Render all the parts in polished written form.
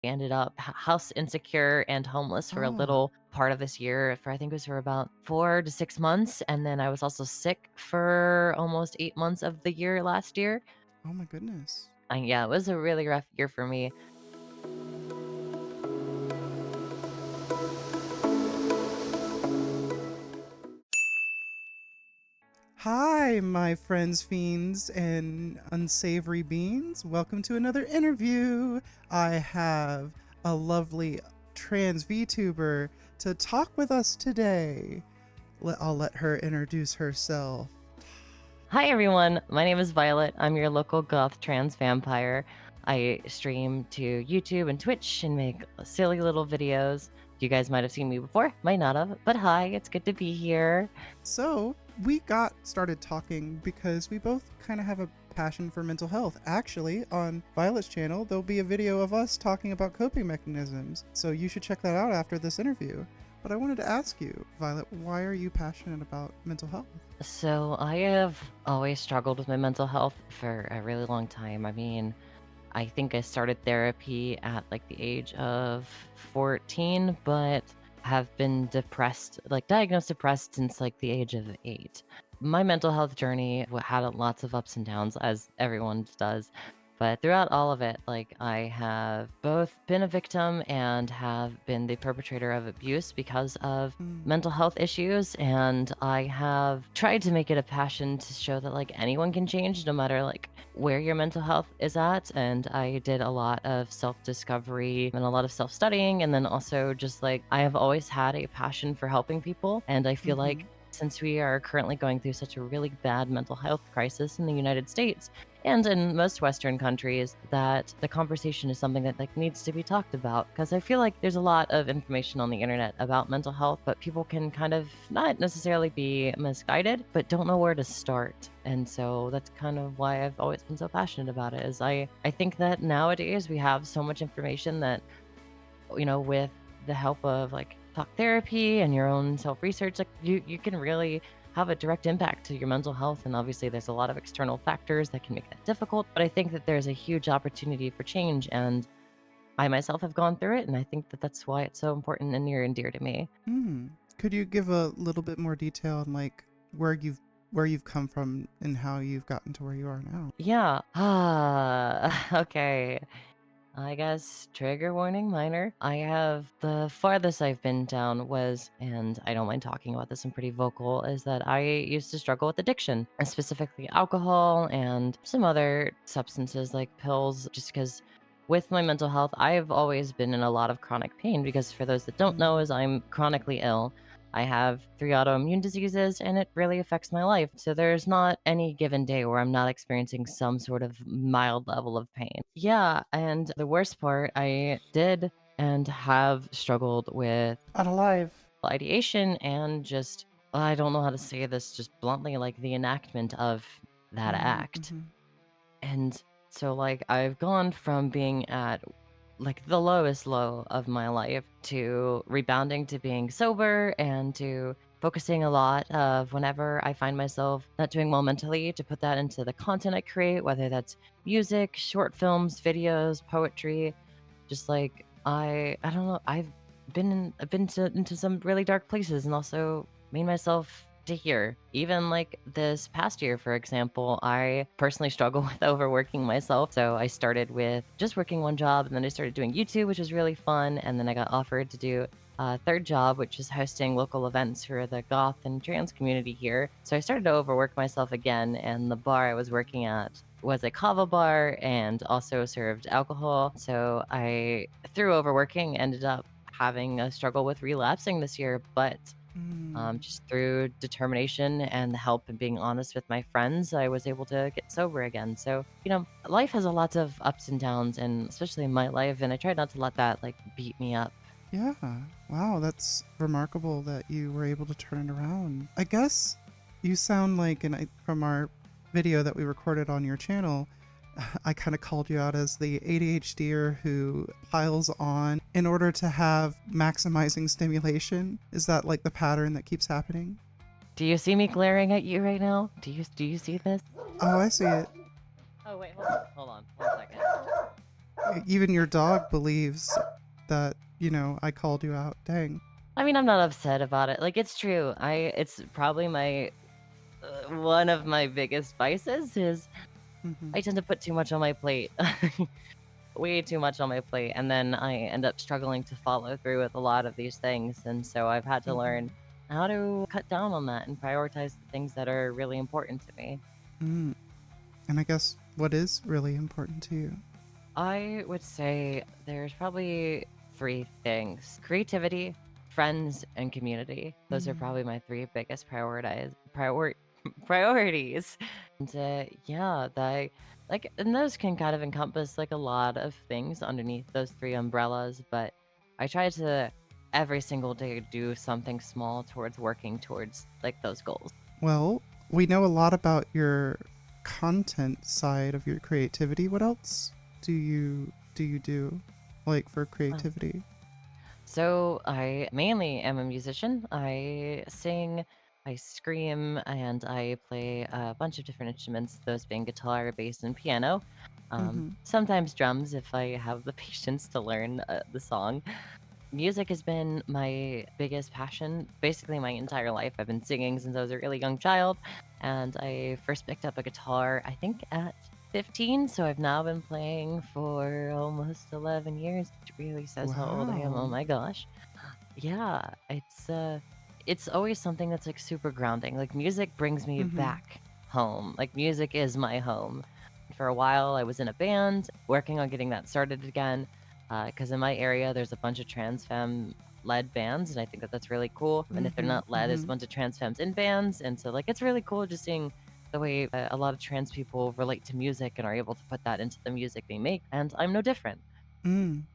ended up house insecure and homeless for a Oh, little part of this year for I think it was for about 4 to 6 months. And then I was also sick for almost 8 months of the year last year. oh my goodness. And yeah, it was a really rough year for me. Hi, my friends, fiends, and unsavory beans. Welcome to another interview. I have a lovely trans VTuber to talk with us today. I'll let her introduce herself. Hi everyone, my name is Violet. I'm your local goth trans vampire. I stream to YouTube and Twitch and make silly little videos. You guys might have seen me before, might not have, but hi, it's good to be here. So, we got started talking because we both kind of have a passion for mental health. Actually, on Violet's channel, there'll be a video of us talking about coping mechanisms, so you should check that out after this interview. But I wanted to ask you, Violet, why are you passionate about mental health? So I have always struggled with my mental health for a really long time. I mean, I think I started therapy at like the age of 14, but have been depressed, like diagnosed depressed since like the age of 8. My mental health journey had lots of ups and downs, as everyone does. But throughout all of it, like I have both been a victim and have been the perpetrator of abuse because of Mm, mental health issues. And I have tried to make it a passion to show that like anyone can change no matter like where your mental health is at. And I did a lot of self discovery and a lot of self studying. And then also just like I have always had a passion for helping people. And I feel mm-hmm. like since we are currently going through such a really bad mental health crisis in the United States and in most Western countries, that the conversation is something that like needs to be talked about. Because I feel like there's a lot of information on the internet about mental health, but people can kind of not necessarily be misguided, but don't know where to start. And so that's kind of why I've always been so passionate about it. Is I think that nowadays we have so much information that with the help of like talk therapy and your own self research, like you can really have a direct impact to your mental health. And obviously, there's a lot of external factors that can make that difficult. But I think that there's a huge opportunity for change. And I myself have gone through it. And I think that that's why it's so important and near and dear to me. Mm. Could you give a little bit more detail on like where you've come from and how you've gotten to where you are now? Yeah. Okay. I guess trigger warning minor. I have the farthest I've been down was, and I don't mind talking about this, I'm pretty vocal, is that I used to struggle with addiction, and specifically alcohol and some other substances like pills, just because with my mental health, I've always been in a lot of chronic pain because for those that don't know, Mm, is I'm chronically ill. I have 3 autoimmune diseases and it really affects my life. So there's not any given day where I'm not experiencing some sort of mild level of pain. Yeah. And the worst part, I did and have struggled with Unalive. ideation and just, I don't know how to say this just bluntly, like the enactment of that act. Mm-hmm. And so, like, I've gone from being at like the lowest low of my life to rebounding to being sober and to focusing a lot of whenever I find myself not doing well mentally to put that into the content I create, whether that's music, short films, videos, poetry, just like I don't know, I've been into some really dark places and also made myself to here. Even like this past year, for example, I personally struggle with overworking myself. So I started with just working one job and then I started doing YouTube, which was really fun. And then I got offered to do a third job, which is hosting local events for the goth and trans community here. So I started to overwork myself again. And the bar I was working at was a kava bar and also served alcohol. So I, through overworking, ended up having a struggle with relapsing this year. But Mm. just through determination and the help and being honest with my friends, I was able to get sober again. So, life has a lot of ups and downs, and especially in my life, and I try not to let that like beat me up. Yeah. Wow, that's remarkable that you were able to turn it around. I guess you sound like, from our video that we recorded on your channel, I kind of called you out as the ADHDer who piles on in order to have maximizing stimulation. Is that like the pattern that keeps happening? Do you see me glaring at you right now? Do you see this? Oh, I see it. Oh wait, hold on, 1 second. Even your dog believes that, I called you out. Dang. I mean, I'm not upset about it. Like, it's true. It's probably my one of my biggest vices is Hmm. I tend to put too much on my plate. Way too much on my plate, and then I end up struggling to follow through with a lot of these things, and so I've had to learn Hmm. how to cut down on that and prioritize the things that are really important to me. Mm. And I guess what is really important to you? I would say there's probably 3 things: creativity, friends, and community. Those are Mm. probably my 3 biggest priorities. And, yeah, that like, and those can kind of encompass, like, a lot of things underneath those 3 umbrellas, but I try to every single day do something small towards working towards, like, those goals. Well, we know a lot about your content side of your creativity. What else do like for creativity? So I mainly am a musician. I sing, I scream, and I play a bunch of different instruments, those being guitar, bass, and piano. Mm-hmm. Sometimes drums if I have the patience to learn the song. Music has been my biggest passion basically my entire life. I've been singing since I was a really young child, and I first picked up a guitar, I think, at 15. So I've now been playing for almost 11 years, which really says how old I am. Oh Wow. my gosh. Yeah, it's always something that's like super grounding. Like music brings me Mm-hmm. back home. Like music is my home. For a while, I was in a band, working on getting that started again. Because in my area, there's a bunch of trans femme led bands, and I think that that's really cool. And if they're Mm-hmm. not led, there's a Mm-hmm. bunch of trans femmes in bands, and so like it's really cool just seeing the way a lot of trans people relate to music and are able to put that into the music they make. And I'm no different. Mm.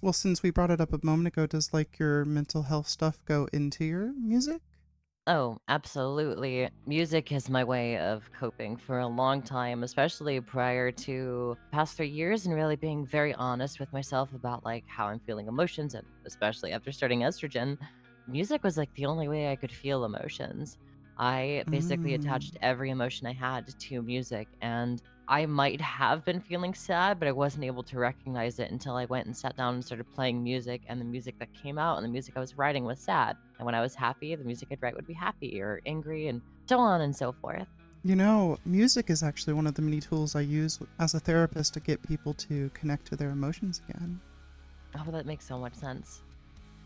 Well, since we brought it up a moment ago, does like your mental health stuff go into your music? Oh, absolutely. Music is my way of coping for a long time, especially prior to past 3 years, and really being very honest with myself about like how I'm feeling emotions, and especially after starting estrogen, music was like the only way I could feel emotions. I basically Mm. attached every emotion I had to music, and I might have been feeling sad, but I wasn't able to recognize it until I went and sat down and started playing music, and the music that came out and the music I was writing was sad. And when I was happy, the music I'd write would be happy or angry and so on and so forth. Music is actually one of the many tools I use as a therapist to get people to connect to their emotions again. Oh, that makes so much sense.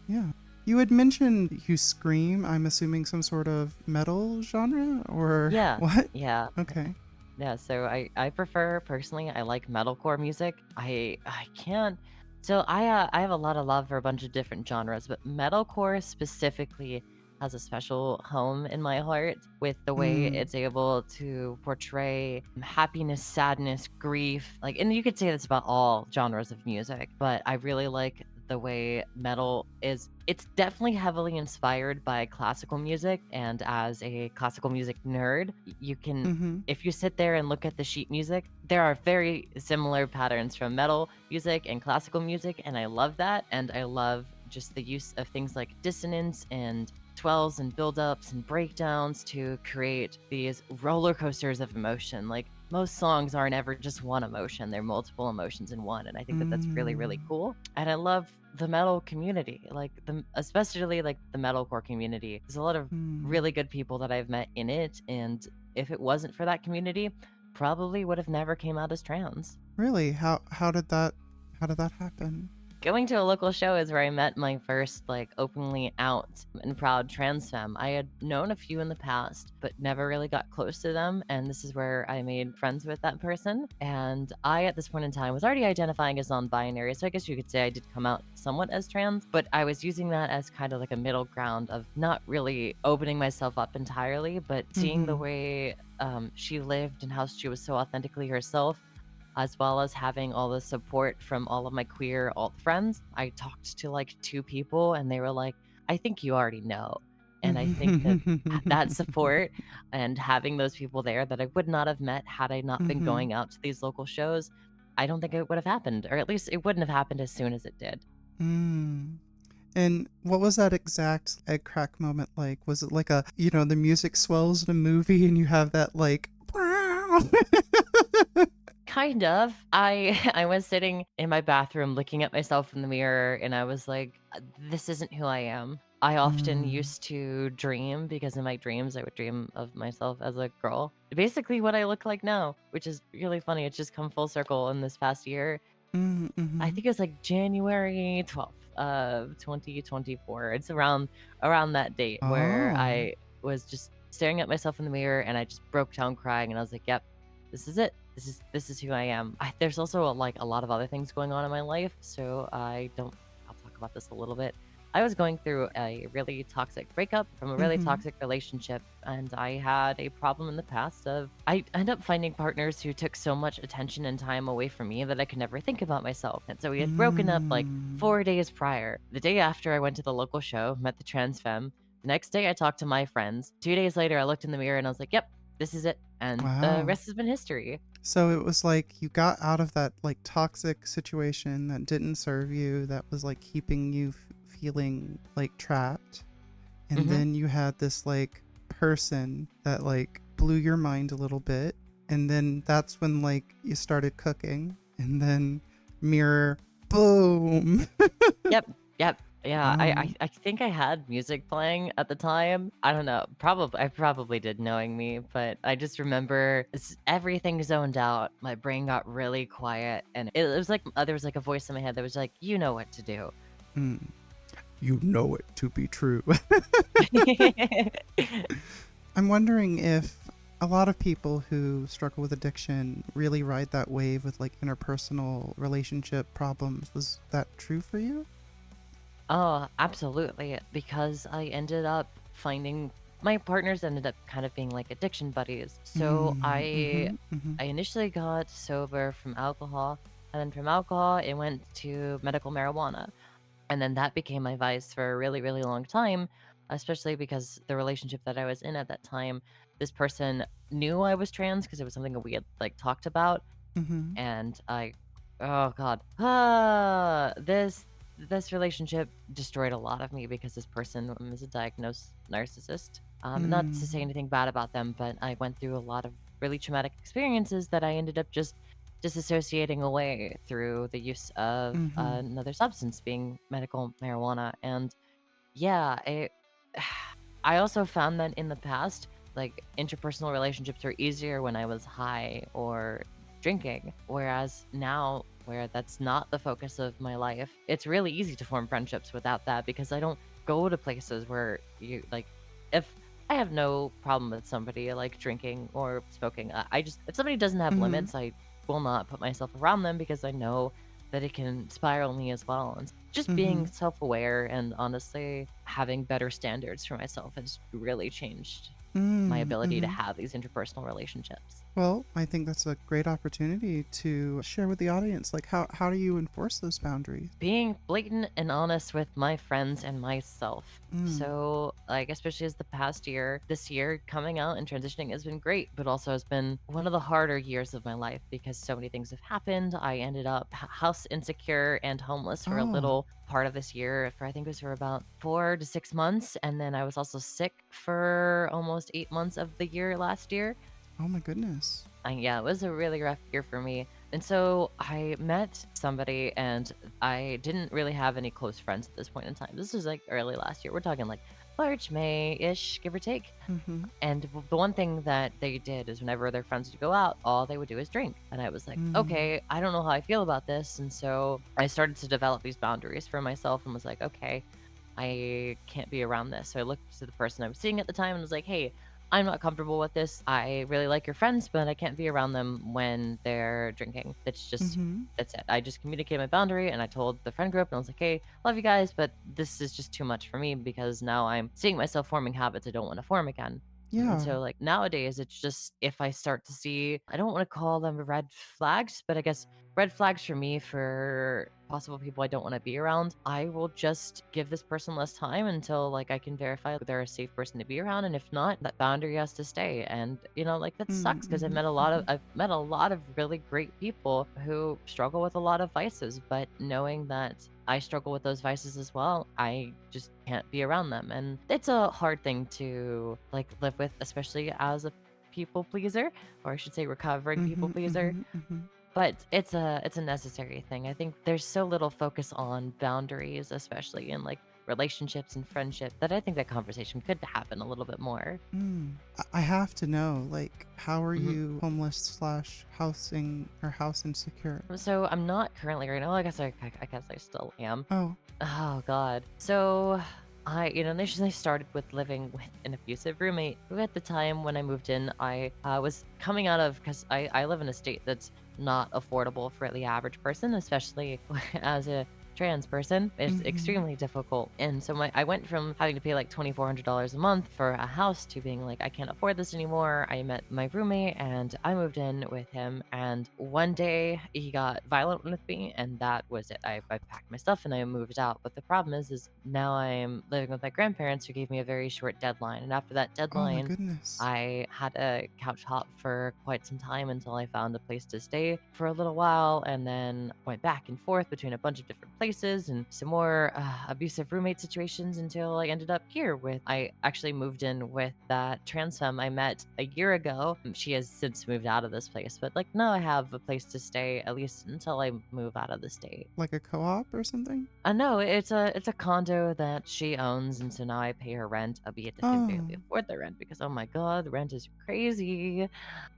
Yeah. You had mentioned you scream. I'm assuming some sort of metal genre or Yeah, what? yeah, Okay. yeah. So I prefer personally. I like metalcore music. I can't. So I have a lot of love for a bunch of different genres, but metalcore specifically has a special home in my heart with the way Mm. it's able to portray happiness, sadness, grief. Like, and you could say this about all genres of music, but I really like the way metal is. It's definitely heavily inspired by classical music, and as a classical music nerd, you can Mm-hmm. if you sit there and look at the sheet music, there are very similar patterns from metal music and classical music, and I love that. And I love just the use of things like dissonance and swells and buildups and breakdowns to create these roller coasters of emotion. Like most songs aren't ever just one emotion, they're multiple emotions in one. And I think that that's really, really Mm. cool. And I love the metal community, like especially like the metalcore community. There's a lot of Mm. really good people that I've met in it, and if it wasn't for that community, probably would have never came out as trans. Really? How did that happen? Going to a local show is where I met my first, like, openly out and proud trans femme. I had known a few in the past, but never really got close to them. And this is where I made friends with that person. And I, at this point in time, was already identifying as non binary. So I guess you could say I did come out somewhat as trans, but I was using that as kind of like a middle ground of not really opening myself up entirely, but seeing the Mm-hmm. way she lived and how she was so authentically herself, as well as having all the support from all of my queer alt friends. I talked to like 2 people and they were like, "I think you already know." And I think that that support and having those people there that I would not have met had I not been Mm-hmm. going out to these local shows, I don't think it would have happened, or at least it wouldn't have happened as soon as it did. Mm. And what was that exact egg crack moment like? Was it like the music swells in a movie and you have that like Kind of. I was sitting in my bathroom looking at myself in the mirror and I was like, This isn't who I am." I often Mm, used to dream because in my dreams I would dream of myself as a girl. Basically what I look like now, which is really funny. It's just come full circle in this past year. I mhm. think it was like January 12th of 2024. It's around that date where Oh. I was just staring at myself in the mirror and I just broke down crying and I was like, "Yep, this is it. This is who I am." There's also like a lot of other things going on in my life, so I don't. I'll talk about this a little bit. I was going through a really toxic breakup from a really Mhm. toxic relationship, and I had a problem in the past of I end up finding partners who took so much attention and time away from me that I could never think about myself. And so we had broken up like Mm. 4 days prior. The day after, I went to the local show, met the trans femme. The next day, I talked to my friends. 2 days later, I looked in the mirror and I was like, "Yep, this is it." And the Wow. rest has been history. So it was like you got out of that like toxic situation that didn't serve you, that was like keeping you feeling like trapped. And Hmm. then you had this like person that like blew your mind a little bit. And then that's when like you started cooking. And then mirror, boom. Yep. Yep. Yeah, Wow. I think I had music playing at the time. I don't know. Probably I probably did knowing me, but I just remember everything zoned out. My brain got really quiet, and it was like there was like a voice in my head that was like, "You know what to do." Mm. You know it to be true. I'm wondering if a lot of people who struggle with addiction really ride that wave with like interpersonal relationship problems. Was that true for you? Oh, absolutely. Because I ended up finding my partners ended up kind of being like addiction buddies. So Mm, I mm-hmm, mm-hmm, I initially got sober from alcohol, and then from alcohol it went to medical marijuana. And then that became my vice for a really, really long time, especially because the relationship that I was in at that time, this person knew I was trans because it was something that we had like talked about, mm-hmm, and I oh god. This relationship destroyed a lot of me because this person is a diagnosed narcissist. Not to say mm, anything bad about them, but I went through a lot of really traumatic experiences that I ended up just disassociating away through the use of mm-hmm, another substance, being medical marijuana. And yeah, I also found that in the past, like interpersonal relationships were easier when I was high or drinking. Whereas now, where that's not the focus of my life, it's really easy to form friendships without that because I don't go to places where you like, if I have no problem with somebody like drinking or smoking, I just, if somebody doesn't have mm-hmm, limits, I will not put myself around them because I know that it can spiral me as well. And just being mm-hmm. self aware and honestly having better standards for myself has really changed my Mm, ability to mm-hmm. have these interpersonal relationships. Well, I think that's a great opportunity to share with the audience. Like, how do you enforce those boundaries? Being blatant and honest with my friends and myself. Mm, So, like, especially as the past year, this year coming out and transitioning has been great, but also has been one of the harder years of my life because so many things have happened. I ended up house insecure and homeless for a oh, little part of this year, for I think it was for about 4 to 6 months. And then I was also sick for almost 8 months of the year last year. oh my goodness. Yeah, it was a really rough year for me. And so I met somebody, and I didn't really have any close friends at this point in time. This was like early last year. We're talking like March, May ish, give or take. Mm-hmm, And the one thing that they did is whenever their friends would go out, all they would do is drink. And I was like, mm, okay, I don't know how I feel about this. And so I started to develop these boundaries for myself and was like, okay, I can't be around this. So I looked to the person I was seeing at the time and was like, hey, I'm not comfortable with this. I really like your friends, but I can't be around them when they're drinking. mm-hmm, That's it. I just communicated my boundary and I told the friend group and I was like, hey, love you guys, but this is just too much for me because now I'm seeing myself forming habits I don't want to form again. And yeah. so, like, nowadays, it's just if I start to see, I don't want to call them red flags, but I guess red flags for me for possible people I don't want to be around, I will just give this person less time until like I can verify they're a safe person to be around. And if not, that boundary has to stay. And like that Mm, sucks because mm-hmm, mm-hmm. I've met a lot of really great people who struggle with a lot of vices, but knowing that I struggle with those vices as well, I just can't be around them. And it's a hard thing to like live with, especially as a people pleaser, or I should say recovering people Mm-hmm, pleaser. mm-hmm, mm-hmm. but it's a necessary thing. I think there's so little focus on boundaries, especially in like relationships and friendship, that I think that conversation could happen a little bit more. I have to know, like, how are Mhm. you homeless slash housing or house insecure? So I'm not currently right now. I guess I still am. Oh, Oh God. So I, initially started with living with an abusive roommate who at the time when I moved in, I was coming out of, because I live in a state that's not affordable for the average person, especially as a trans person. It's mm-hmm. extremely difficult. And so I went from having to pay like $2,400 a month for a house to being like, I can't afford this anymore. I met my roommate and I moved in with him. And one day he got violent with me, and that was it. I packed my stuff and I moved out. But the problem is now I'm living with my grandparents who gave me a very short deadline. And after that Oh my deadline, goodness. I had a couch hop for quite some time until I found a place to stay for a little while, and then went back and forth between a bunch of different places and some more abusive roommate situations until I ended up here with. I actually moved in with that trans femme I met a year ago. She has since moved out of this place, but like now I have a place to stay at least until I move out of the state. Like a co-op or something? No, it's a condo that she owns, and so now I pay her rent, albeit I can barely Oh, afford the rent because oh my god, the rent is crazy.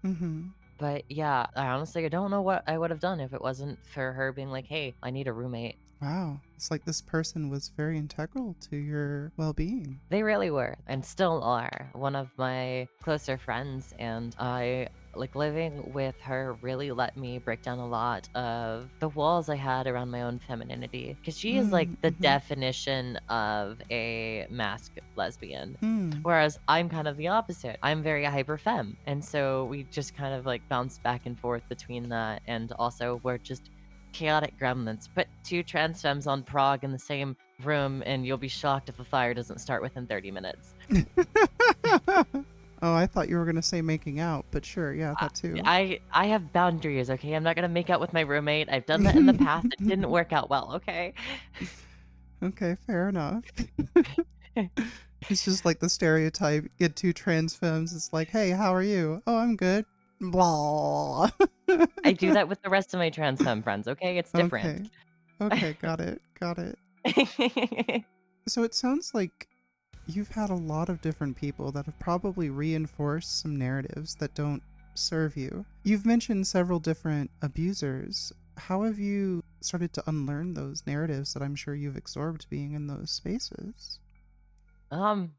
mm-hmm. But yeah, I don't know what I would have done if it wasn't for her being like, "Hey, I need a roommate." Wow. It's like this person was very integral to your well-being. They really were and still are one of my closer friends, and I like living with her really let me break down a lot of the walls I had around my own femininity, because she is like the Mm-hmm. definition of a masked lesbian. Mm. Whereas I'm kind of the opposite. I'm very hyper femme. And so we just kind of like bounce back and forth between that. And also, we're just chaotic gremlins. Put two trans femmes on Prague in the same room, and you'll be shocked if a fire doesn't start within 30 minutes. Oh, I thought you were gonna say making out, but sure, yeah, I, that too. I have boundaries, okay? I'm not going to make out with my roommate. I've done that in the past. It didn't work out well, okay? Okay, fair enough. It's just like the stereotype. Get two trans femmes. It's like, hey, how are you? Oh, I'm good. Blah. I do that with the rest of my trans femme friends, okay? It's different. Okay. Okay, got it. Got it. So it sounds like you've had a lot of different people that have probably reinforced some narratives that don't serve you. You've mentioned several different abusers. How have you started to unlearn those narratives that I'm sure you've absorbed being in those spaces? um,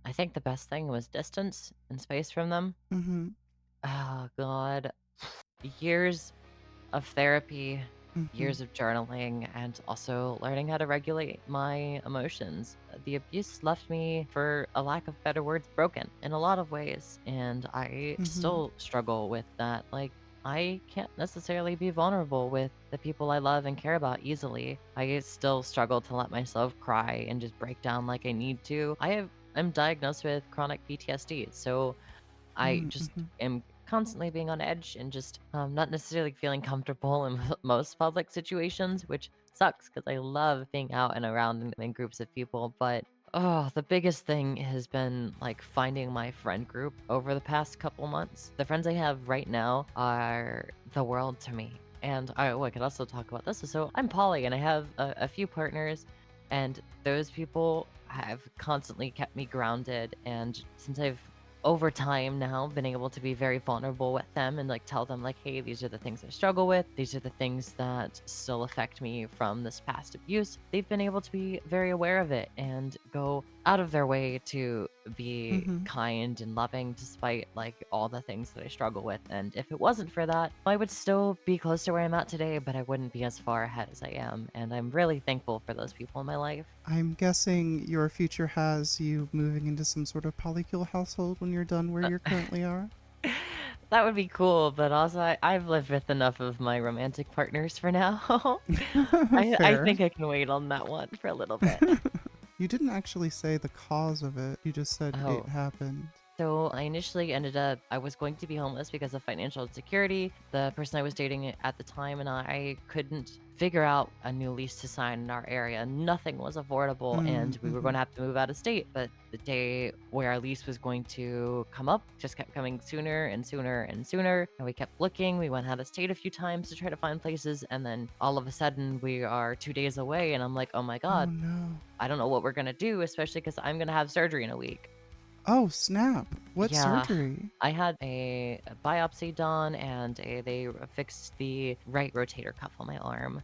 I think the best thing was distance and space from them. Mm-hmm. Oh god. Years of therapy, Mm-hmm. years of journaling, and also learning how to regulate my emotions. The abuse left me, for a lack of better words, broken in a lot of ways, and I Mm-hmm. still struggle with that. Like, I can't necessarily be vulnerable with the people I love and care about easily. I still struggle to let myself cry and just break down like I need to. I'm diagnosed with chronic PTSD, so I just Mm-hmm. am constantly being on edge and just not necessarily feeling comfortable in most public situations, which sucks because I love being out and around in groups of people. But oh, the biggest thing has been like finding my friend group over the past couple months. The friends I have right now are the world to me. And I could also talk about this. So I'm poly and I have a few partners, and those people have constantly kept me grounded. And since I've over time now been able to be very vulnerable with them and like tell them like, hey, these are the things I struggle with, these are the things that still affect me from this past abuse, they've been able to be very aware of it and go out of their way to be Mm-hmm. kind and loving despite like all the things that I struggle with. And if it wasn't for that, I would still be close to where I'm at today, but I wouldn't be as far ahead as I am, and I'm really thankful for those people in my life. I'm guessing your future has you moving into some sort of polycule household when you're done where you currently are. That would be cool, but also I've lived with enough of my romantic partners for now. I Fair. think I can wait on that one for a little bit. You didn't actually say the cause of it. You just said it Oh, happened. So I initially ended up I was going to be homeless because of financial insecurity. The person I was dating at the time and I couldn't figure out a new lease to sign in our area. Nothing was affordable and we were going Mm-hmm. to have to move out of state. But the day where our lease was going to come up just kept coming sooner and sooner and sooner. And we kept looking. We went out of state a few times to try to find places. And then all of a sudden we are 2 days away. And I'm like, oh my Oh God, no. I don't know what we're going to do, especially because I'm going to have surgery in a week. Oh snap. What Yeah, surgery? I had a biopsy done and they fixed the right rotator cuff on my arm.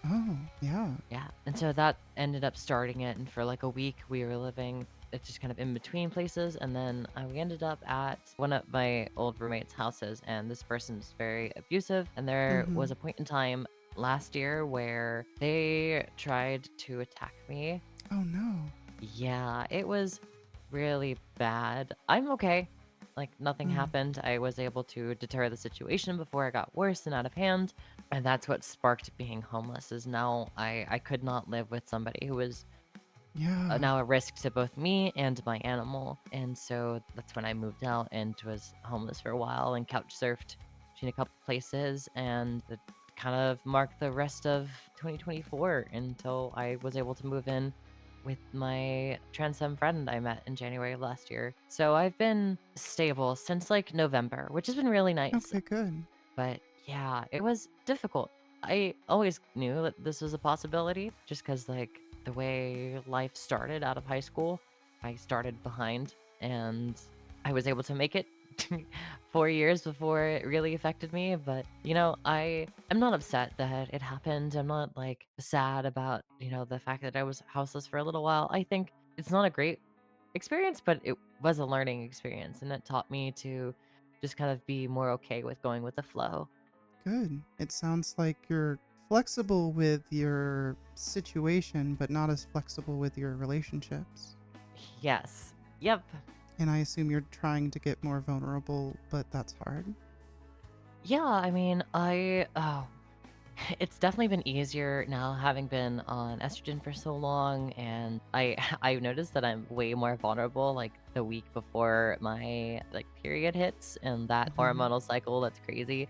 Oh yeah. Yeah, and so that ended up starting it. And for like a week, we were living just kind of in between places. And then we ended up at one of my old roommates' houses, and this person's very abusive. And there Mm-hmm. was a point in time last year where they tried to attack me. Oh no. Yeah, it was really bad. I'm okay. Like nothing Mm. happened. I was able to deter the situation before it got worse and out of hand. And that's what sparked being homeless is now I could not live with somebody who was Yeah. now a risk to both me and my animal. And so that's when I moved out and was homeless for a while and couch surfed in a couple places, and it kind of marked the rest of 2024 until I was able to move in with my trans femme friend I met in January of last year. So I've been stable since like November, which has been really nice. Okay, good. But yeah, it was difficult. I always knew that this was a possibility just because, like, the way life started out of high school, I started behind and I was able to make it 4 years before it really affected me. But, I'm not upset that it happened. I'm not like sad about, the fact that I was houseless for a little while. I think it's not a great experience, but it was a learning experience and it taught me to just kind of be more okay with going with the flow. Good. It sounds like you're flexible with your situation, but not as flexible with your relationships. Yes. Yep. And I assume you're trying to get more vulnerable, but that's hard. Yeah, I mean, it's definitely been easier now having been on estrogen for so long, and I I noticed that I'm way more vulnerable like the week before my like period hits and that Hmm. hormonal cycle that's crazy.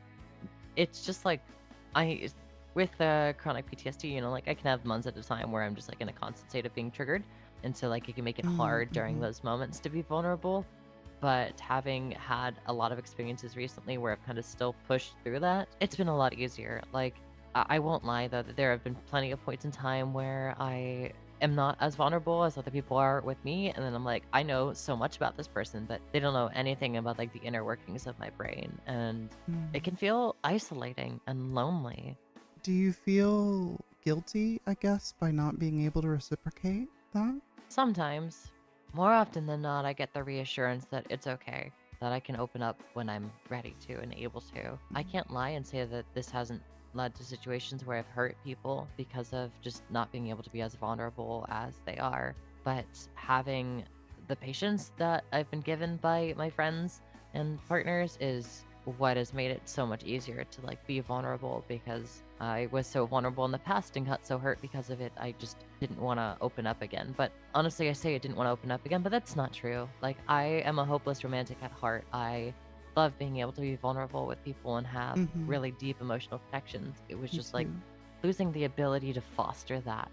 It's just like I with chronic PTSD, like I can have months at a time where I'm just like in a constant state of being triggered. And so like it can make it hard during Mm-hmm. those moments to be vulnerable. But having had a lot of experiences recently where I've kind of still pushed through that, it's been a lot easier. Like I won't lie though that there have been plenty of points in time where I am not as vulnerable as other people are with me. And then I'm like, I know so much about this person, but they don't know anything about like the inner workings of my brain. And it Mm. can feel isolating and lonely. Do you feel guilty, I guess, by not being able to reciprocate that? Sometimes, more often than not, I get the reassurance that it's okay, that I can open up when I'm ready to and able to. I can't lie and say that this hasn't led to situations where I've hurt people because of just not being able to be as vulnerable as they are. But having the patience that I've been given by my friends and partners is what has made it so much easier to like be vulnerable because I was so vulnerable in the past and got so hurt because of it. I just didn't want to open up again. But honestly, I say I didn't want to open up again, but that's not true. Like I am a hopeless romantic at heart. I love being able to be vulnerable with people and have Mm-hmm. really deep emotional connections. It was Me just like too. losing the ability to foster that.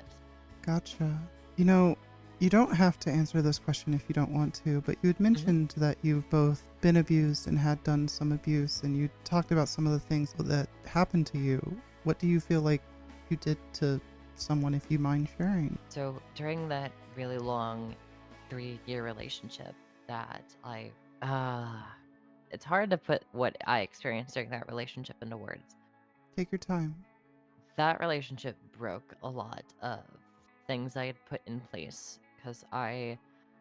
Gotcha. You know, you don't have to answer this question if you don't want to, but you had Mhm. mentioned that you've both been abused and had done some abuse, and you talked about some of the things that happened to you. What do you feel like you did to someone, if you mind sharing? So during that really long 3-year relationship that it's hard to put what I experienced during that relationship into words. Take your time. That relationship broke a lot of things I had put in place because I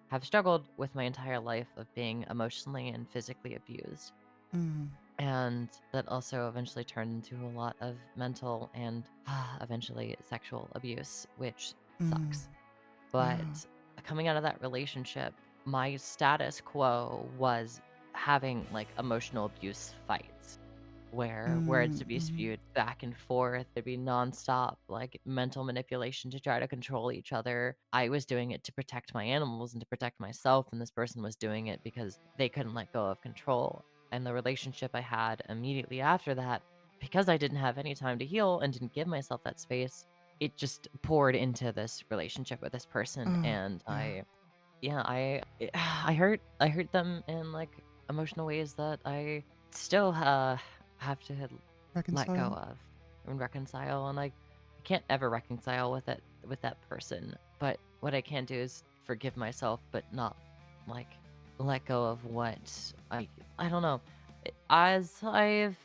have struggled with my entire life of being emotionally and physically abused. Mm, And that also eventually turned into a lot of mental and eventually sexual abuse, which mm, sucks. yeah. But coming out of that relationship, my status quo was having like emotional abuse fights. where words would be Mm-hmm. spewed back and forth. There'd be nonstop like mental manipulation to try to control each other. I was doing it to protect my animals and to protect myself, and this person was doing it because they couldn't let go of control. And the relationship I had immediately after that, because I didn't have any time to heal and didn't give myself that space, it just poured into this relationship with this person. Oh, And yeah. yeah, I hurt them in like emotional ways that I still have to let go Reconcile? of and reconcile. And like I can't ever reconcile with it with that person. But what I can do is forgive myself, but not like let go of what I don't know. As I've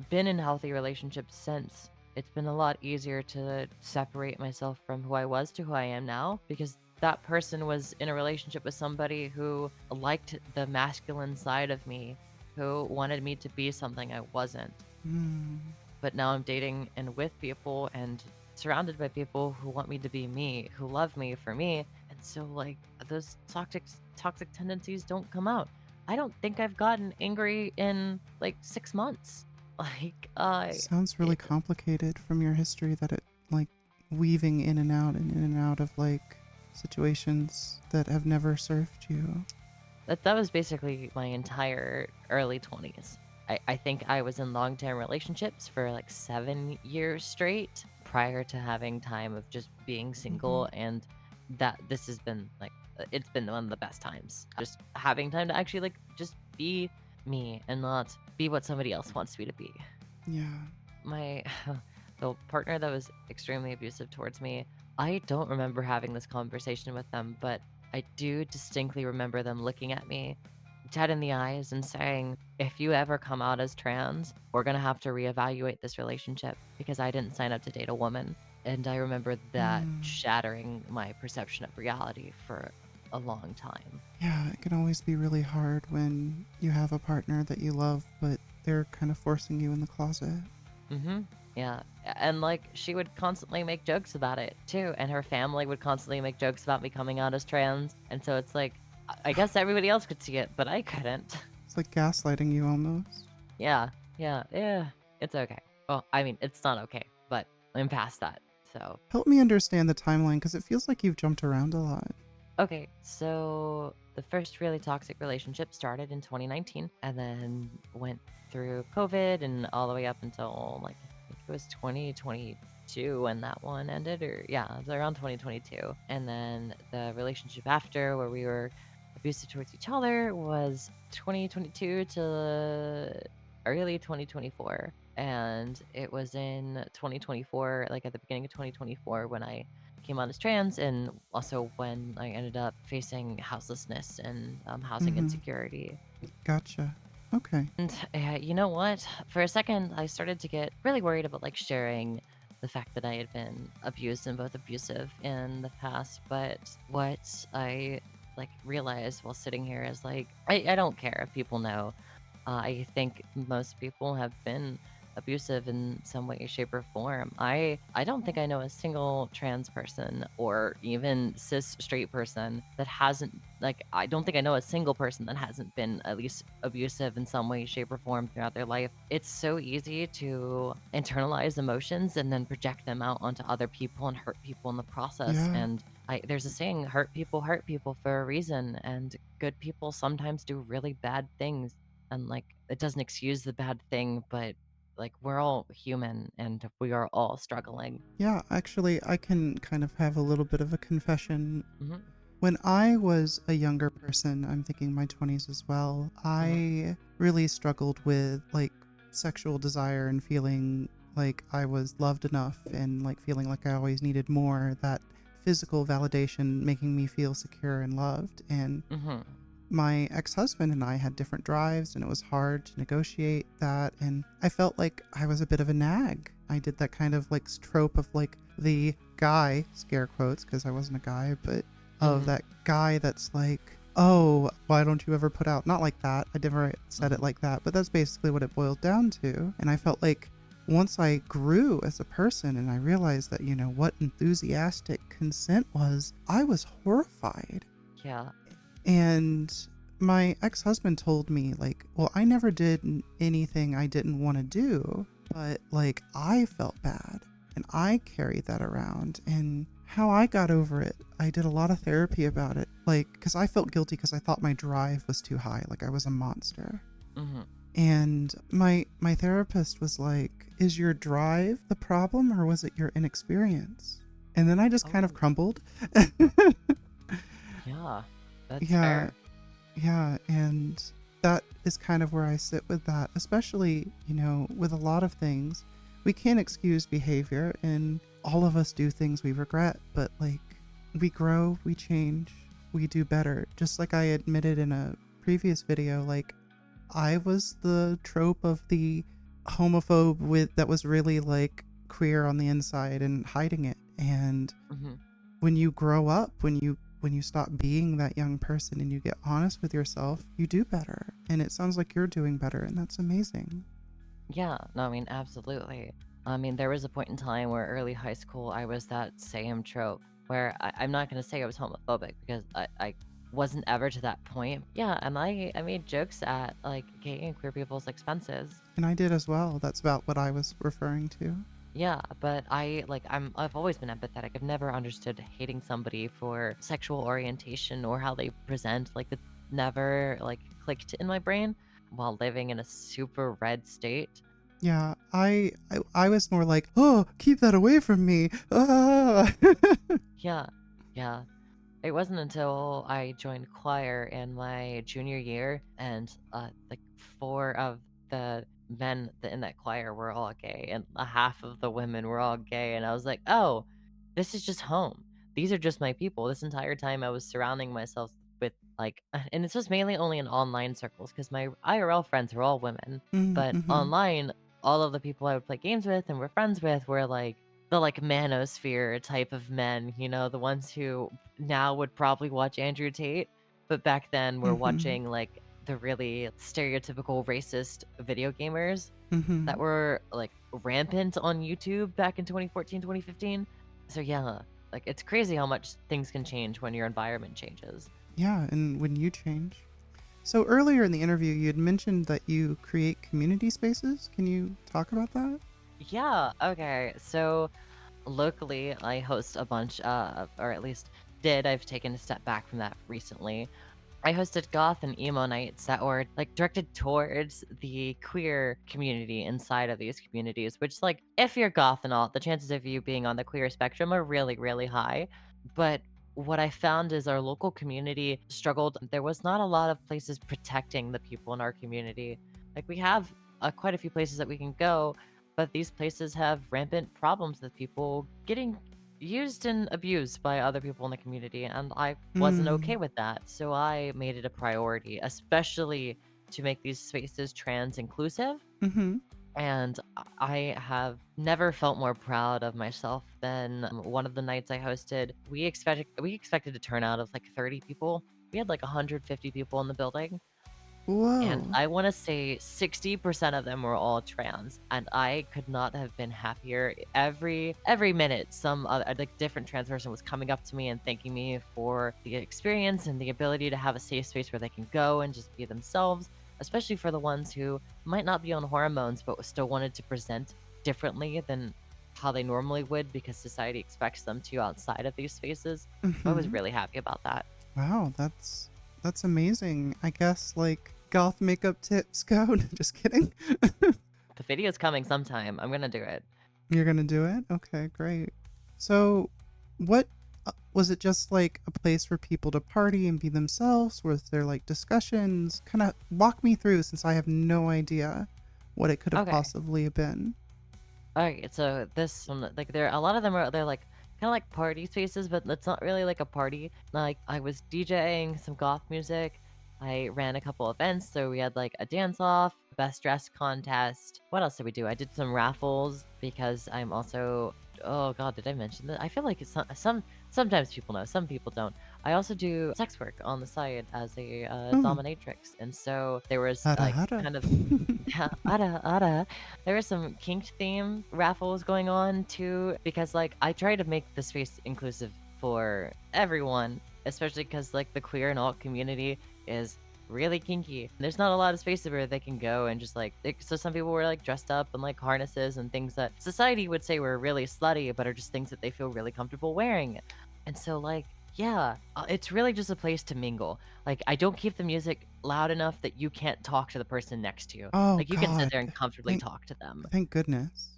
been in healthy relationships since, it's been a lot easier to separate myself from who I was to who I am now, because that person was in a relationship with somebody who liked the masculine side of me, who wanted me to be something I wasn't. Mm. But now I'm dating and with people and surrounded by people who want me to be me, who love me for me. And so like those toxic tendencies don't come out. I don't think I've gotten angry in like 6 months. Like Sounds really it, complicated from your history that it, like, weaving in and out and in and out of, like, situations that have never served you. that was basically my entire early 20s. I think I was in long-term relationships for like 7 years straight prior to having time of just being Mm-hmm. single, and that this has been like it's been one of the best times. Just having time to actually like just be me and not be what somebody else wants me to be. Yeah. My the partner that was extremely abusive towards me, I don't remember having this conversation with them, but I do distinctly remember them looking at me dead in the eyes and saying, "If you ever come out as trans, we're gonna have to reevaluate this relationship because I didn't sign up to date a woman." And I remember that Mm. shattering my perception of reality for a long time. Yeah, it can always be really hard when you have a partner that you love, but they're kind of forcing you in the closet. Mhm. Yeah, and, like, she would constantly make jokes about it too, and her family would constantly make jokes about me coming out as trans, and so it's like, I guess everybody else could see it, but I couldn't. It's like gaslighting you almost. Yeah, yeah, it's okay. Well, I mean, it's not okay, but I'm past that, so Help me understand the timeline because it feels like you've jumped around a lot. okay, so the first really toxic relationship started in 2019 and then went through COVID and all the way up until like I think it was 2022 when that one ended, or yeah, it was around 2022. And then the relationship after, where we were abusive towards each other, was 2022 to early 2024. And it was in 2024, like at the beginning of 2024, when I came out as trans, and also when I ended up facing houselessness and housing Mm-hmm. insecurity. Gotcha. Okay. And you know what? For a second, I started to get really worried about like sharing the fact that I had been abused and both abusive in the past. But what I like realized while sitting here is like, I don't care if people know. I think most people have been abusive in some way, shape, or form. I don't think I know a single trans person or even cis straight person that hasn't like I don't think I know a single person that hasn't been at least abusive in some way, shape, or form throughout their life. It's so easy to internalize emotions and then project them out onto other people and hurt people in the process. Yeah. And there's a saying, hurt people for a reason, and good people sometimes do really bad things, and like it doesn't excuse the bad thing, but like we're all human and we are all struggling. Yeah, actually, I can kind of have a little bit of a confession. Hmm. When I was a younger person, I'm thinking my 20s as well, Hmm. I really struggled with like sexual desire and feeling like I was loved enough and like feeling like I always needed more, that physical validation making me feel secure and loved. And Hmm. my ex-husband and I had different drives and it was hard to negotiate that, and I felt like I was a bit of a nag. I did that kind of like trope of like the guy, scare quotes because I wasn't a guy, but of Hmm. that guy that's like, oh, why don't you ever put out, not like that, I never said it Hmm. like that, but that's basically what it boiled down to. And I felt like once I grew as a person and I realized that, you know, what enthusiastic consent was, I was horrified. Yeah. And my ex-husband told me, like, well, I never did anything I didn't want to do, but like I felt bad and I carried that around. And how I got over it, I did a lot of therapy about it, like, because I felt guilty because I thought my drive was too high, like I was a monster. Hmm. And my therapist was like, is your drive the problem or was it your inexperience? And then I just kind of Oh, crumbled. yeah, that's Yeah, fair. yeah, and that is kind of where I sit with that, especially, with a lot of things. We can't excuse behavior, and all of us do things we regret, but like, we grow, we change, we do better. Just like I admitted in a previous video, like, I was the trope of the homophobe with that was really like queer on the inside and hiding it. And Hmm. when you grow up, when you stop being that young person and you get honest with yourself, you do better. And it sounds like you're doing better, and that's amazing. Yeah, no, I mean, absolutely. I mean, there was a point in time where early high school, I was that same trope where I'm not going to say I was homophobic because I wasn't ever to that point. Yeah, and I made jokes at like gay and queer people's expenses. And I did as well. That's about what I was referring to. Yeah, but I've always been empathetic. I've never understood hating somebody for sexual orientation or how they present. Like it never like clicked in my brain while living in a super red state. Yeah, I was more like, oh, keep that away from me. Ah. Yeah, yeah. It wasn't until I joined choir in my junior year, and like four of the men in that choir were all gay, and a half of the women were all gay, and I was like, oh, this is just home. These are just my people. This entire time, I was surrounding myself with like, and this was mainly only in online circles because my IRL friends were all women, but Mm-hmm. online, all of the people I would play games with and were friends with were like the like manosphere type of men, the ones who now would probably watch Andrew Tate, but back then we're Mm-hmm. watching like the really stereotypical racist video gamers Mm-hmm. that were like rampant on YouTube back in 2014, 2015. So yeah, like it's crazy how much things can change when your environment changes. Yeah, and when you change. So earlier in the interview, you had mentioned that you create community spaces. Can you talk about that? Yeah, okay. So locally, I host a bunch of, or at least did. I've taken a step back from that recently. I hosted goth and emo nights that were like directed towards the queer community inside of these communities, which like if you're goth and all, the chances of you being on the queer spectrum are really, really high. But what I found is our local community struggled. There was not a lot of places protecting the people in our community. Like we have quite a few places that we can go, but these places have rampant problems with people getting used and abused by other people in the community, and I wasn't Mm. okay with that. So I made it a priority, especially to make these spaces trans inclusive. Mm-hmm. And I have never felt more proud of myself than one of the nights I hosted. We expected a turnout of like 30 people. We had like 150 people in the building, and Whoa. I want to say 60% of them were all trans, and I could not have been happier. Every minute, some other like different trans person was coming up to me and thanking me for the experience and the ability to have a safe space where they can go and just be themselves. Especially for the ones who might not be on hormones but still wanted to present differently than how they normally would because society expects them to outside of these spaces. So I was Mm-hmm. really happy about that. Wow, that's amazing. I guess like goth makeup tips go. No, just kidding. The video's coming sometime. I'm gonna do it. You're gonna do it? Okay, great. So, what was it? Just like a place for people to party and be themselves? Was there like discussions? Kind of walk me through, since I have no idea what it could have Okay. possibly been. Alright, so this one, like there a lot of them are they're like kind of like party spaces, but it's not really like a party. Like I was DJing some goth music. I ran a couple events, so we had like a dance off, best dress contest. What else did we do? I did some raffles because I'm also oh god, did I mention that? I feel like it's sometimes people know, some people don't. I also do sex work on the side as a Hmm. dominatrix, and so there was Hada like hada. kind of yeah, ada. There were some kink theme raffles going on too, because like I try to make the space inclusive for everyone, especially because like the queer and alt community is really kinky. There's not a lot of space where they can go and just so some people were like dressed up in like harnesses and things that society would say were really slutty, but are just things that they feel really comfortable wearing. And so yeah, it's really just a place to mingle. Like, I don't keep the music loud enough that you can't talk to the person next to you. Oh Like, you can sit God. there and comfortably Thank talk to them. thank goodness.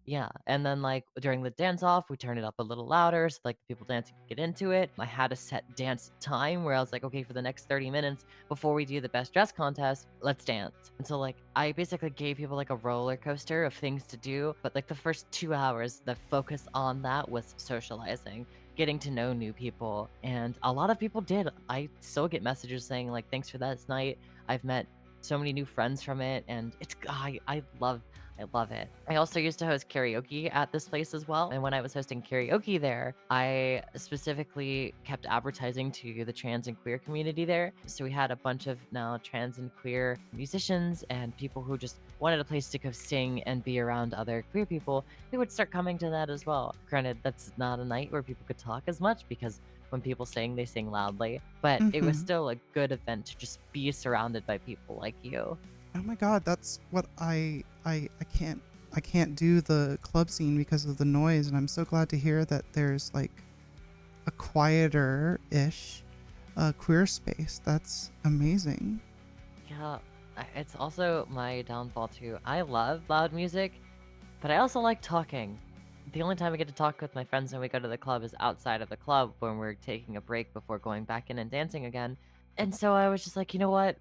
Yeah, and then, like, during the dance off, we turn it up a little louder so, like, the people dancing could get into it. I had a set dance time where I was like, "Okay, for the next 30 minutes before we do the best dress contest, let's dance." And so, like, I basically gave people, like, a roller coaster of things to do, but, like, the first 2 hours, the focus on that was socializing, getting to know new people, and a lot of people did. I still get messages saying, like, "Thanks for that night." I've met so many new friends from it, and I love it. I also used to host karaoke at this place as well. And when I was hosting karaoke there, I specifically kept advertising to the trans and queer community there. So we had a bunch of now trans and queer musicians and people who just wanted a place to go sing and be around other queer people. They would start coming to that as well. Granted, that's not a night where people could talk as much because when people sing, they sing loudly. But it was Mhm. still a good event to just be surrounded by people like you. Oh my God, that's what I can't do the club scene because of the noise, and I'm so glad to hear that there's like a quieter-ish queer space. That's amazing. Yeah, it's also my downfall too. I love loud music, but I also like talking. The only time I get to talk with my friends when we go to the club is outside of the club when we're taking a break before going back in and dancing again. And so I was just like, you know what?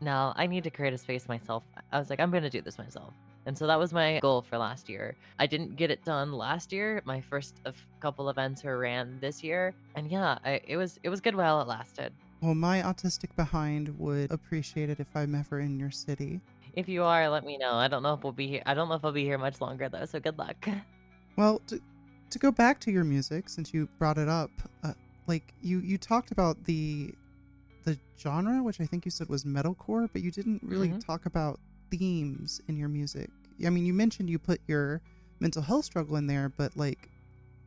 No, I need to create a space myself. I was like, I'm going to do this myself. And so that was my goal for last year. I didn't get it done last year. My first of couple events were ran this year. And yeah, it was good while it lasted. Well, my autistic behind would appreciate it if I'm ever in your city. If you are, let me know. I don't know if we'll be here. I don't know if I'll be here much longer though, so good luck. Well, to go back to your music, since you brought it up, like you talked about the genre, which I think you said was metalcore, but you didn't really hmm talk about themes in your music. I mean, you mentioned you put your mental health struggle in there, but like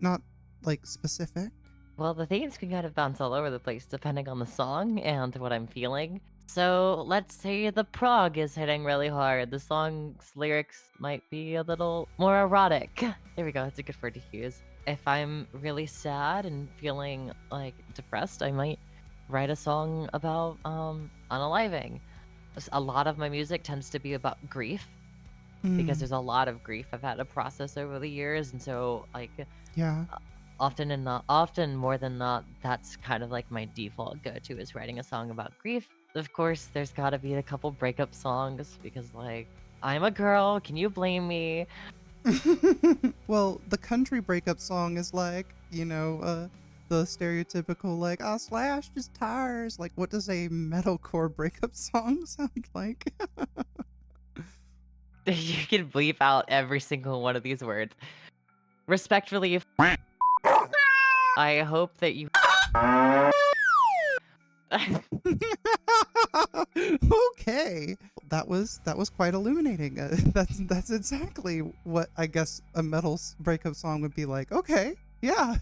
not like specific. Well, the themes can kind of bounce all over the place depending on the song and what I'm feeling. So let's say the prog is hitting really hard. The song's lyrics might be a little more erotic. There we go. It's a good word to use. If I'm really sad and feeling like depressed, I might write a song about unaliving. A lot of my music tends to be about grief because Mm, there's a lot of grief I've had to process over the years, and so yeah. uh, often more than not, that's kind of like my default go-to is writing a song about grief. Of course, there's got to be a couple breakup songs because like I'm a girl, can you blame me? Well, the country breakup song is like, the stereotypical like, I slashed his tires. Like, what does a metalcore breakup song sound like? You can bleep out every single one of these words. Respectfully, I hope that you Okay, that was quite illuminating. That's exactly what I guess a breakup song would be like. Okay, yeah.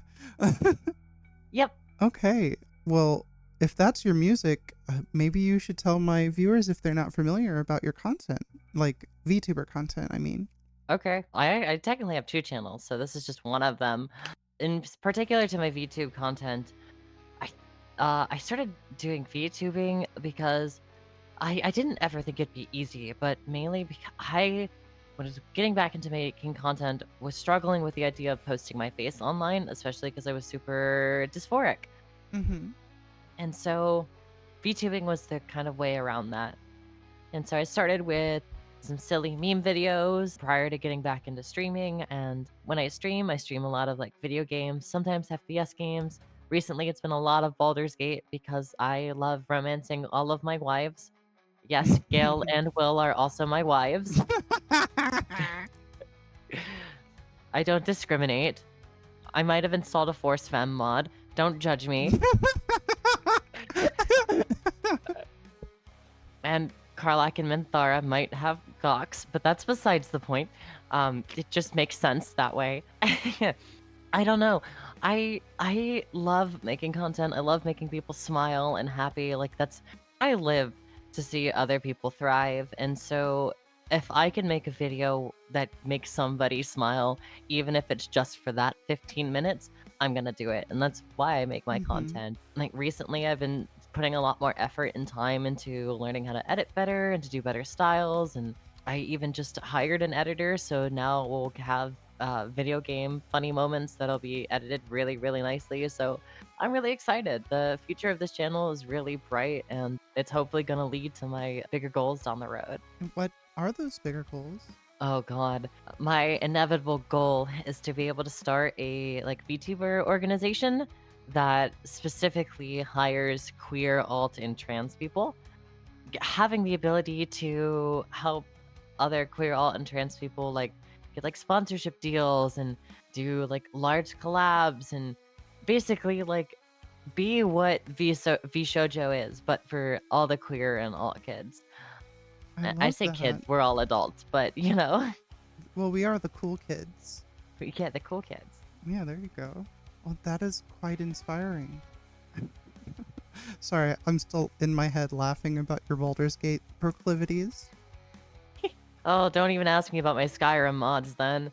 Yep. Okay, well, if that's your music, maybe you should tell my viewers if they're not familiar about your content, like VTuber content. I mean. Okay. I technically have two channels, so this is just one of them. In particular to my VTube content, I I started doing VTubing because I didn't ever think it'd be easy, but mainly because when I was getting back into making content, was struggling with the idea of posting my face online, especially because I was super dysphoric. Mm-hmm. And so VTubing was the kind of way around that. And so I started with some silly meme videos prior to getting back into streaming. And when I stream a lot of like video games, sometimes FPS games. Recently, it's been a lot of Baldur's Gate because I love romancing all of my wives. Yes, Gail and Will are also my wives. I don't discriminate. I might have installed a Force Femme mod. Don't judge me. And Karlak and Minthara might have Gox, but that's besides the point. It just makes sense that way. I don't know. I love making content. I love making people smile and happy. Like that's I live to see other people thrive. And so if I can make a video that makes somebody smile, even if it's just for that 15 minutes, I'm gonna do it. And that's why I make my Mm-hmm. content. Like recently, I've been putting a lot more effort and time into learning how to edit better and to do better styles. And I even just hired an editor. So now we'll have video game funny moments that'll be edited really, really nicely. So I'm really excited. The future of this channel is really bright and it's hopefully going to lead to my bigger goals down the road. And what are those bigger goals? Oh god. My inevitable goal is to be able to start a like VTuber organization that specifically hires queer, alt, and trans people. Having the ability to help other queer, alt, and trans people like get like sponsorship deals and do like large collabs and basically like be what VShojo is, but for all the queer and alt kids. I I love say kids, that. we're all adults, but you know, Well, we are the cool kids. we get the cool kids. Yeah, there you go. Well, that is quite inspiring. Sorry, I'm still in my head laughing about your Baldur's Gate proclivities. Oh, don't even ask me about my Skyrim mods then.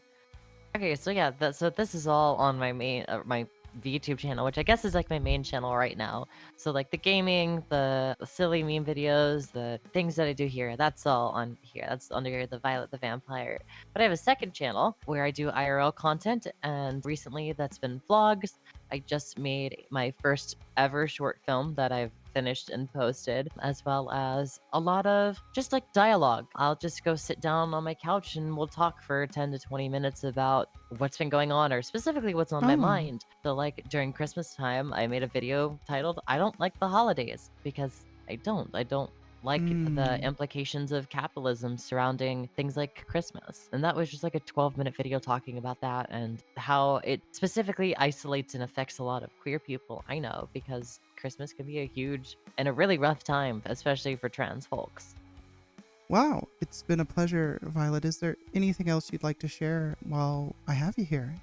Okay, so yeah, so this is all on my main my VTube channel, which I guess is like my main channel right now. So like the gaming, the silly meme videos, the things that I do here, that's all on here. That's under the Violet the Vampire. But I have a second channel where I do IRL content, and recently that's been vlogs. I just made my first ever short film that I've finished and posted, as well as a lot of just like dialogue. I'll just go sit down on my couch and we'll talk for 10 to 20 minutes about what's been going on or specifically what's on my Oh. mind. So, like during Christmas time, I made a video titled I Don't Like the Holidays because I don't. I don't like the Hmm. implications of capitalism surrounding things like Christmas. And that was just like a 12-minute video talking about that and how it specifically isolates and affects a lot of queer people. I know because Christmas can be a huge and a really rough time, especially for trans folks. Wow, it's been a pleasure, Violet. Is there anything else you'd like to share while I have you here?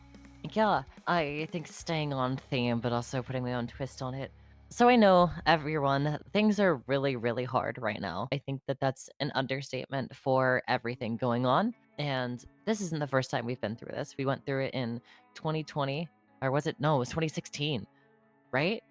Yeah, I think staying on theme, but also putting my own twist on it. So I know everyone, things are really, really hard right now. I think that that's an understatement for everything going on. And this isn't the first time we've been through this. We went through it in 2020, or was it? No, it was 2016, right?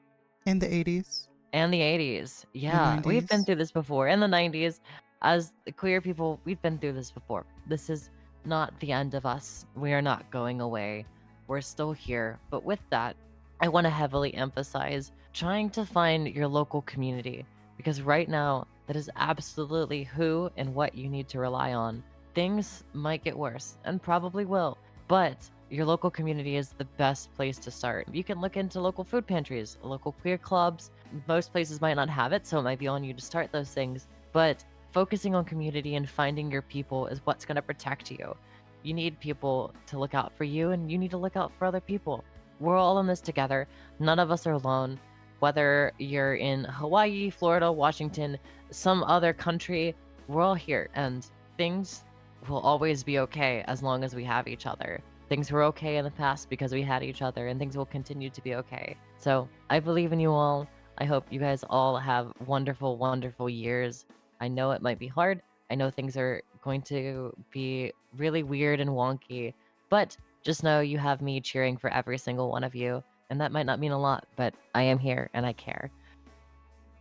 In the 80s And the 80s. and Yeah, we've been 90s? through this before. In the 90s, as the queer people, we've been through this before. This is not the end of us. We are not going away. We're still here. But with that, I want to heavily emphasize trying to find your local community because right now, that is absolutely who and what you need to rely on. Things might get worse and probably will, but your local community is the best place to start. You can look into local food pantries, local queer clubs. Most places might not have it, so it might be on you to start those things. But focusing on community and finding your people is what's going to protect you. You need people to look out for you, and you need to look out for other people. We're all in this together. None of us are alone. Whether you're in Hawaii, Florida, Washington, some other country, we're all here, and things will always be okay as long as we have each other. Things were okay in the past because we had each other, and things will continue to be okay. So I believe in you all. I hope you guys all have wonderful, wonderful years. I know it might be hard. I know things are going to be really weird and wonky, but just know you have me cheering for every single one of you. And that might not mean a lot, but I am here and I care.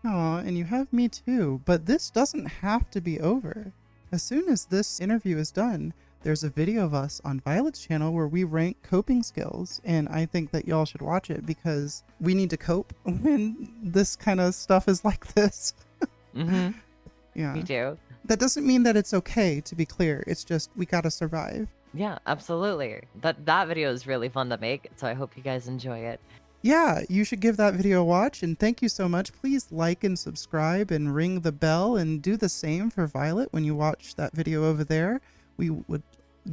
Aw, and you have me too, but this doesn't have to be over. As soon as this interview is done, there's a video of us on Violet's channel where we rank coping skills, and I think that y'all should watch it because we need to cope when this kind of stuff is like this. Mm-hmm. Me Yeah. too. That doesn't mean that it's okay, to be clear. It's just we gotta survive. Yeah, absolutely. That video is really fun to make, so I hope you guys enjoy it. Yeah, you should give that video a watch, and thank you so much. Please like and subscribe and ring the bell and do the same for Violet when you watch that video over there. We would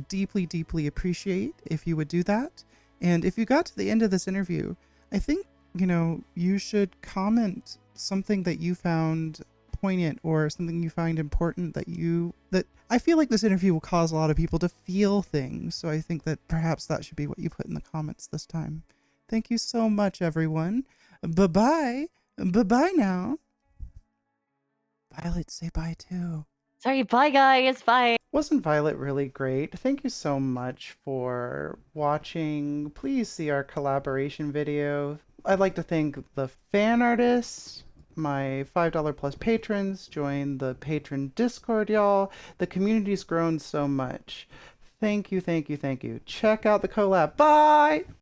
deeply, deeply appreciate if you would do that. And if you got to the end of this interview, I think, you should comment something that you found poignant or something you find important that I feel like this interview will cause a lot of people to feel things. So I think that perhaps that should be what you put in the comments this time. Thank you so much, everyone. Bye-bye. Bye-bye now. Violet, say bye too. Sorry, bye guys. Bye. Wasn't Violet really great? Thank you so much for watching. Please see our collaboration video. I'd like to thank the fan artists, my $5 plus patrons. Join the patron Discord, y'all. The community's grown so much. Thank you, thank you, thank you. Check out the collab. Bye!